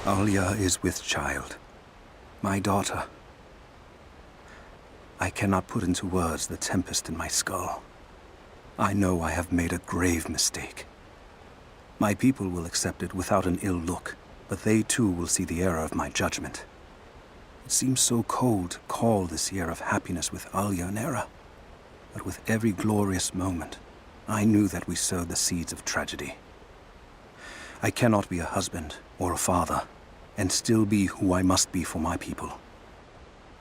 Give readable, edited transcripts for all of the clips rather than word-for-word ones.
Alia is with child. My daughter. I cannot put into words the tempest in my skull. I know I have made a grave mistake. My people will accept it without an ill look, but they too will see the error of my judgment. It seems so cold to call this year of happiness with Alia an error, but with every glorious moment, I knew that we sowed the seeds of tragedy. I cannot be a husband or a father, and still be who I must be for my people.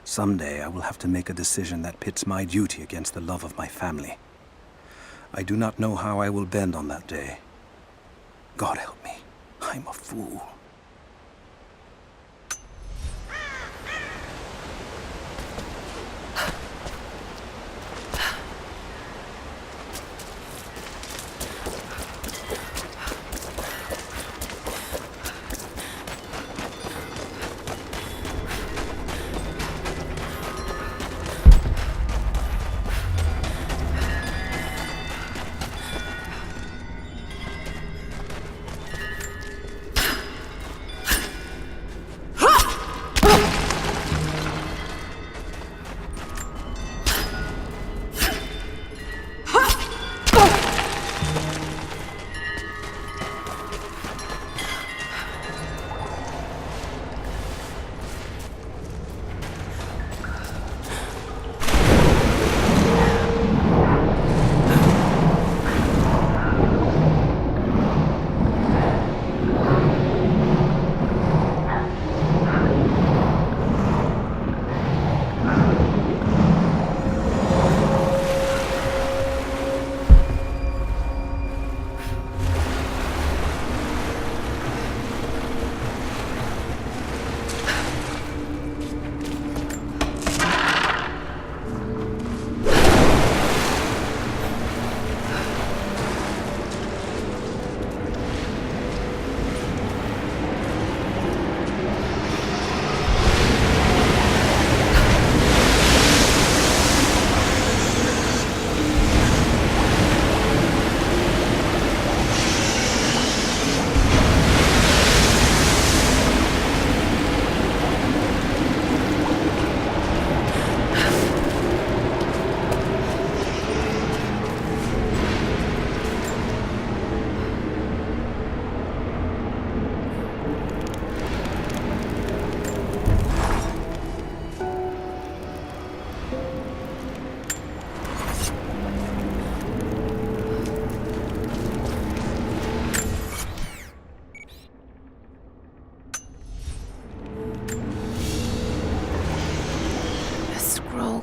Someday I will have to make a decision that pits my duty against the love of my family. I do not know how I will bend on that day. God help me, I'm a fool.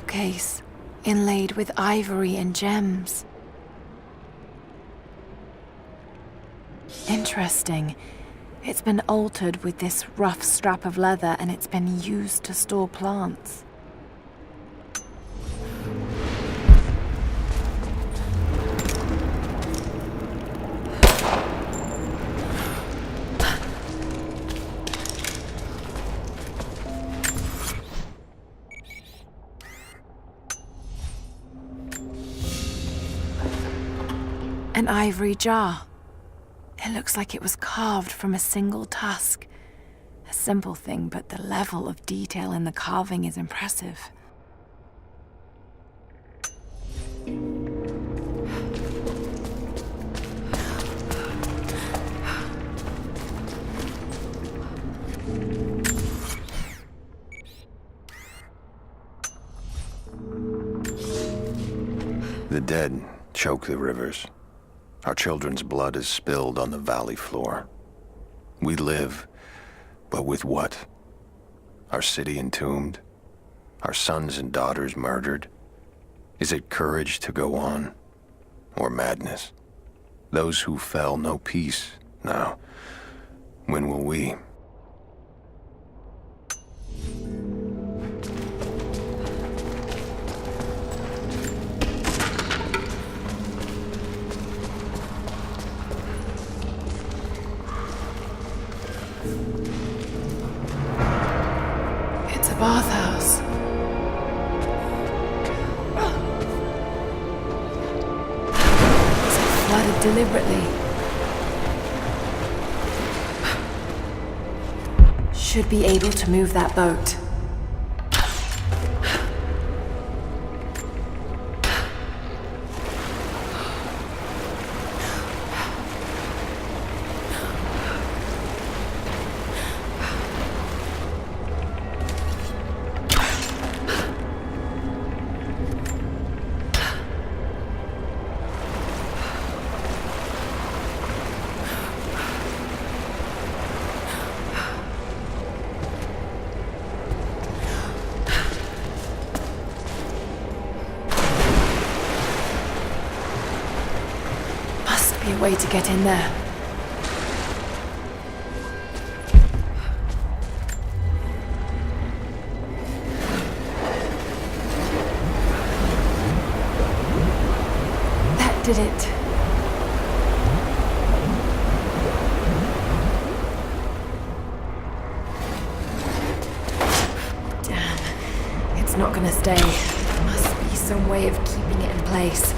Case, inlaid with ivory and gems. Interesting. It's been altered with this rough strap of leather and it's been used to store plants. An ivory jar. It looks like it was carved from a single tusk. A simple thing, but the level of detail in the carving is impressive. The dead choke the rivers. Our children's blood is spilled on the valley floor. We live, but with what? Our city entombed? Our sons and daughters murdered? Is it courage to go on? Or madness? Those who fell know peace now. When will we? It's a bathhouse. Is it flooded deliberately? should be able to move that boat. Be a way to get in there. That did it. Damn, it's not gonna stay. There must be some way of keeping it in place.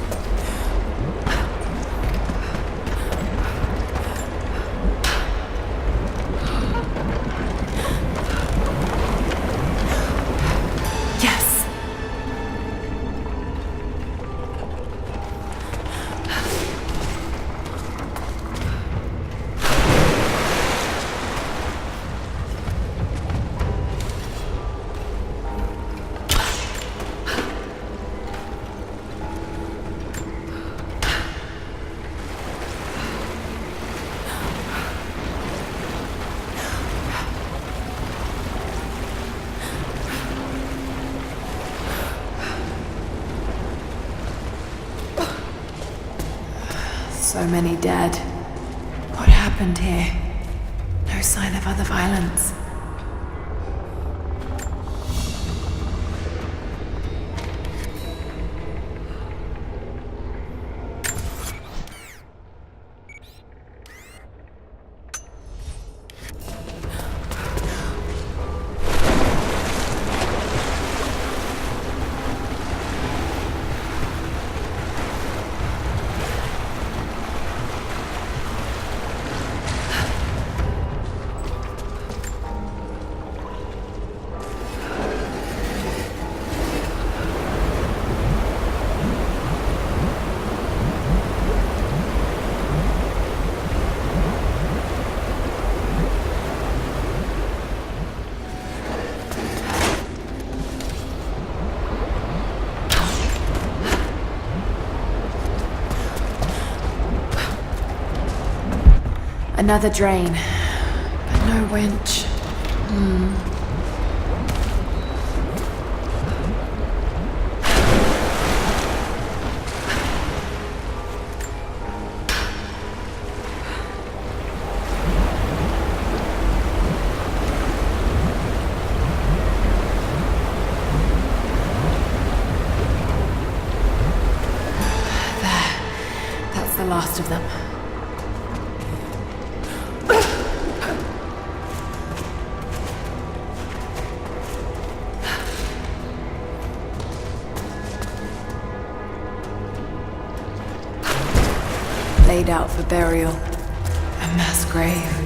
So many dead. What happened here? No sign of other violence. Another drain, but no winch. That's the last of them. Laid out for burial. A mass grave.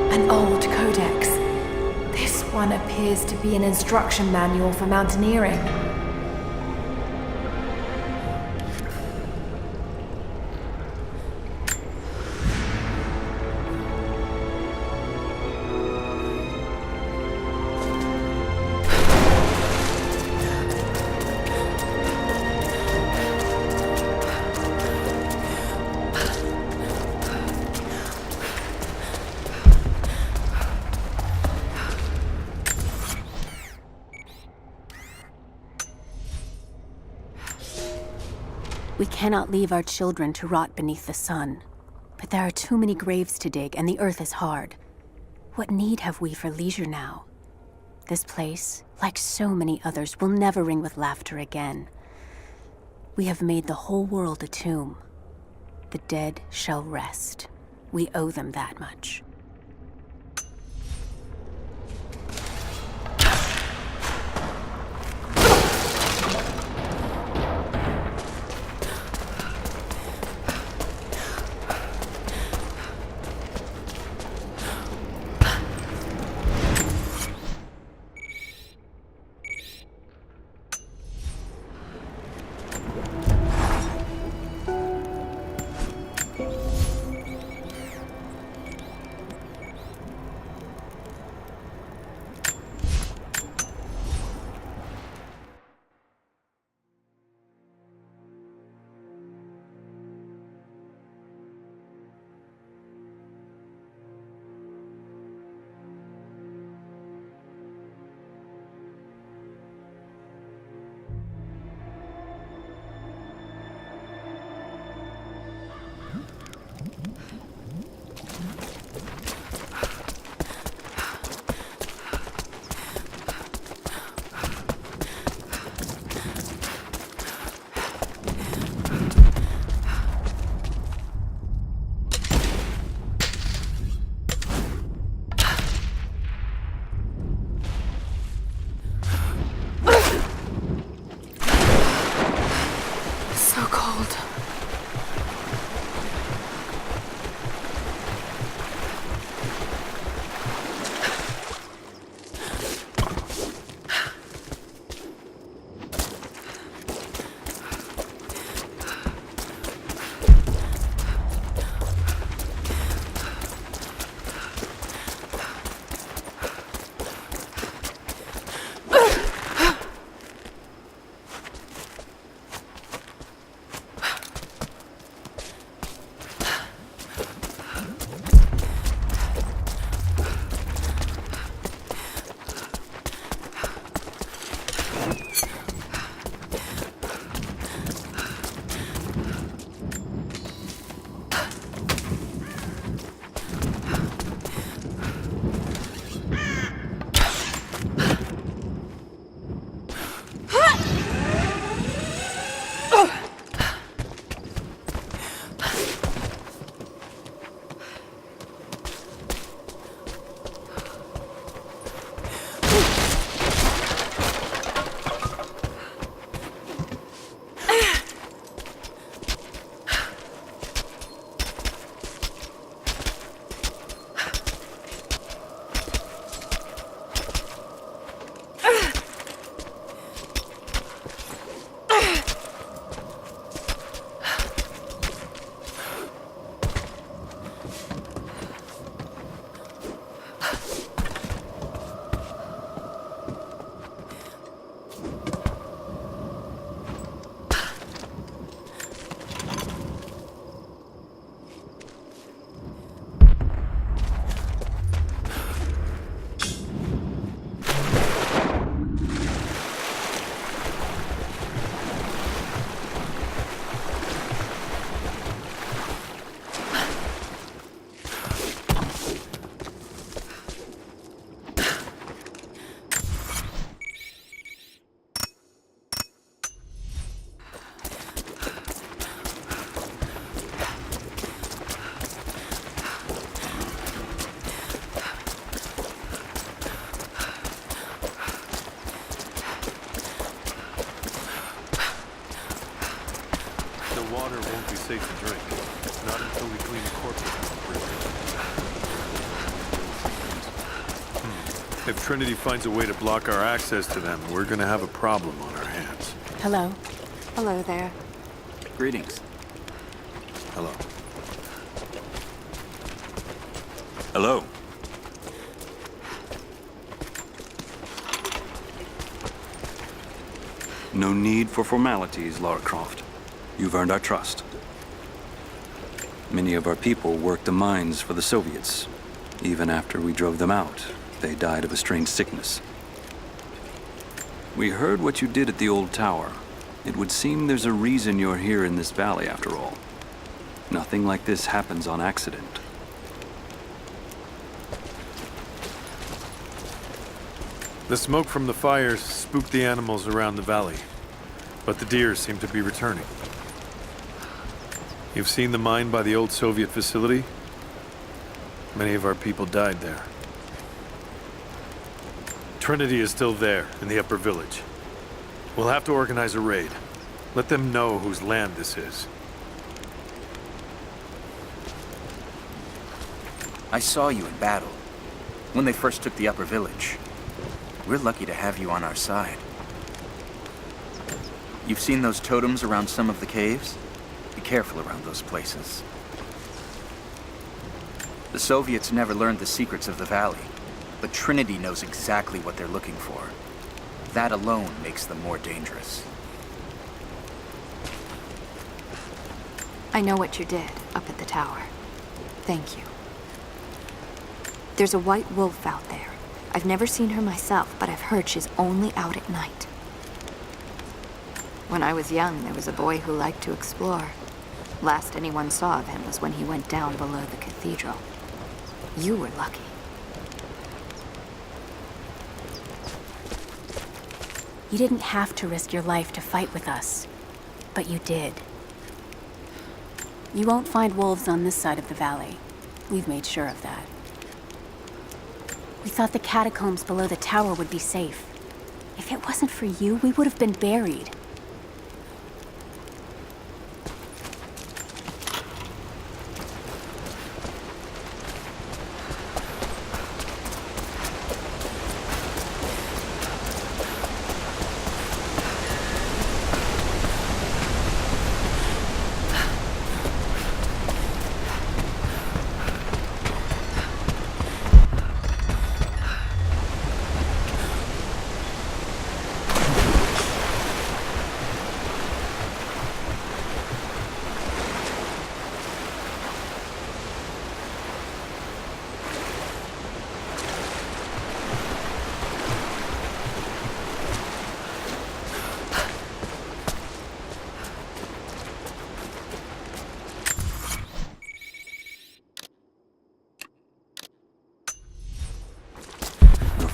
An old codex. This one appears to be an instruction manual for mountaineering. We cannot leave our children to rot beneath the sun. But there are too many graves to dig, and the earth is hard. What need have we for leisure now? This place, like so many others, will never ring with laughter again. We have made the whole world a tomb. The dead shall rest. We owe them that much. water won't be safe to drink. Not until we clean the corpses from the bridge. If Trinity finds a way to block our access to them, we're gonna have a problem on our hands. Hello. Hello there. Greetings. Hello. Hello. No need for formalities, Lara Croft. You've earned our trust. Many of our people worked the mines for the Soviets. Even after we drove them out, they died of a strange sickness. We heard what you did at the old tower. It would seem there's a reason you're here in this valley, after all. Nothing like this happens on accident. The smoke from the fires spooked the animals around the valley, but the deer seem to be returning. You've seen the mine by the old Soviet facility? Many of our people died there. Trinity is still there, in the upper village. We'll have to organize a raid. Let them know whose land this is. I saw you in battle, when they first took the upper village. We're lucky to have you on our side. You've seen those totems around some of the caves? Be careful around those places. The Soviets never learned the secrets of the valley, but Trinity knows exactly what they're looking for. That alone makes them more dangerous. I know what you did up at the tower. Thank you. There's a white wolf out there. I've never seen her myself, but I've heard she's only out at night. When I was young, there was a boy who liked to explore. Last anyone saw of him was when he went down below the cathedral. You were lucky. You didn't have to risk your life to fight with us, but you did. You won't find wolves on this side of the valley. We've made sure of that. We thought the catacombs below the tower would be safe. If it wasn't for you, we would have been buried.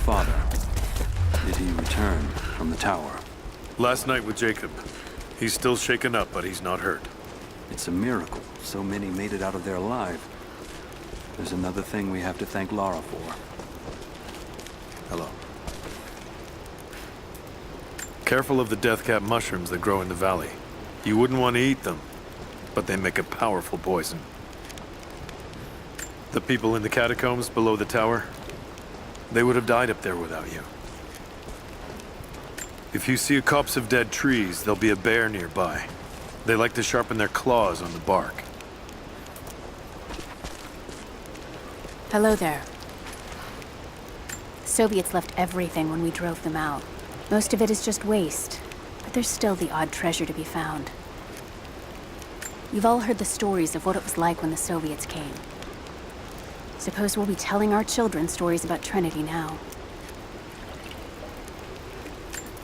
Father, did he return from the tower? Last night with Jacob. He's still shaken up, but he's not hurt. It's a miracle so many made it out of there alive. There's another thing we have to thank Lara for. Hello. Careful of the deathcap mushrooms that grow in the valley. You wouldn't want to eat them, but they make a powerful poison. The people in the catacombs below the tower, they would have died up there without you. If you see a copse of dead trees, there'll be a bear nearby. They like to sharpen their claws on the bark. Hello there. The Soviets left everything when we drove them out. Most of it is just waste, but there's still the odd treasure to be found. You've all heard the stories of what it was like when the Soviets came. Suppose we'll be telling our children stories about Trinity now.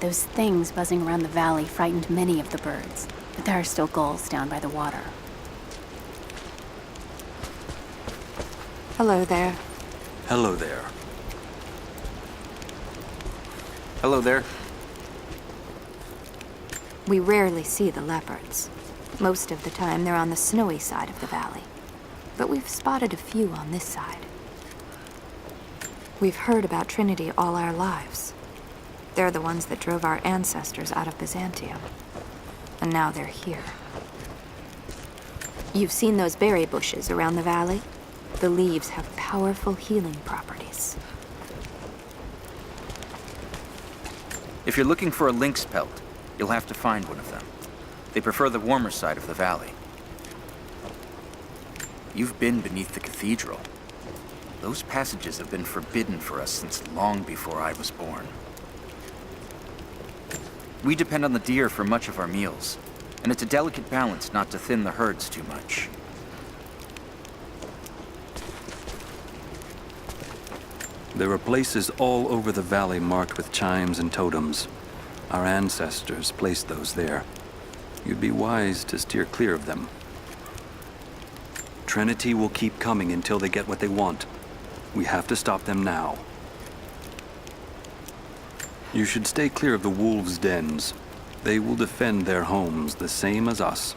Those things buzzing around the valley frightened many of the birds, but there are still gulls down by the water. Hello there. Hello there. Hello there. We rarely see the leopards. Most of the time, they're on the snowy side of the valley. But we've spotted a few on this side. We've heard about Trinity all our lives. They're the ones that drove our ancestors out of Byzantium. And now they're here. You've seen those berry bushes around the valley? The leaves have powerful healing properties. If you're looking for a lynx pelt, you'll have to find one of them. They prefer the warmer side of the valley. You've been beneath the cathedral. Those passages have been forbidden for us since long before I was born. We depend on the deer for much of our meals, and it's a delicate balance not to thin the herds too much. There are places all over the valley marked with chimes and totems. Our ancestors placed those there. You'd be wise to steer clear of them. Trinity will keep coming until they get what they want. We have to stop them now. You should stay clear of the wolves' dens. They will defend their homes the same as us.